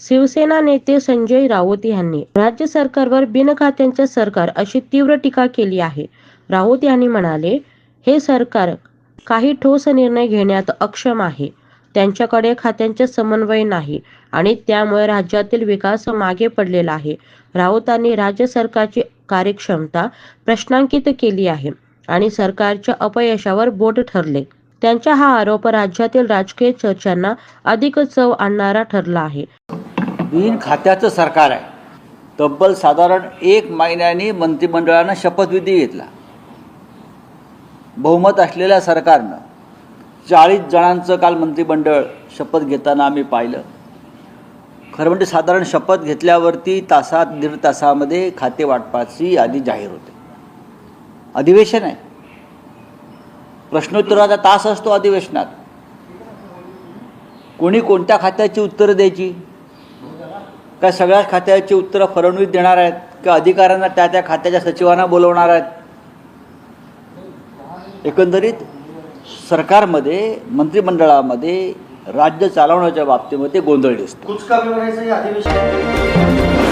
शिवसेना नेते संजय राऊत यांनी राज्य सरकारवर बिनखात्यांचे सरकार अशी तीव्र टीका केली आहे. राऊत यांनी म्हणाले, हे सरकार काही ठोस निर्णय घेण्यात अक्षम आहे. त्यांच्याकडे खात्यांचे समन्वय नाही आणि त्यामुळे राज्यातील विकास मागे पडलेला आहे. राऊतांनी राज्य सरकारची कार्यक्षमता प्रश्नांकित केली आहे आणि सरकारच्या अपयशावर बोट ठरले. त्यांचा हा आरोप राज्यातील राजकीय चर्चांना अधिक चव आणणारा ठरला आहे. बिन खात्याचं सरकार आहे. तब्बल साधारण 1 महिन्याने मंत्रिमंडळानं शपथविधी घेतला. बहुमत असलेल्या सरकारनं 40 जणांचं काल मंत्रिमंडळ शपथ घेताना आम्ही पाहिलं. खरं म्हणजे साधारण शपथ घेतल्यावरती तासात 1.5 तासामध्ये खाते वाटपाची यादी जाहीर होते. अधिवेशन आहे, प्रश्नोत्तराचा तास असतो अधिवेशनात. कोणी कोणत्या खात्याची उत्तरं द्यायची? काय सगळ्याच खात्याची उत्तरं फडणवीस देणार आहेत का अधिकाऱ्यांना त्या खात्याच्या सचिवांना बोलवणार आहेत? एकंदरीत सरकारमध्ये मंत्रिमंडळामध्ये राज्य चालवण्याच्या बाबतीमध्ये गोंधळ दिसतो.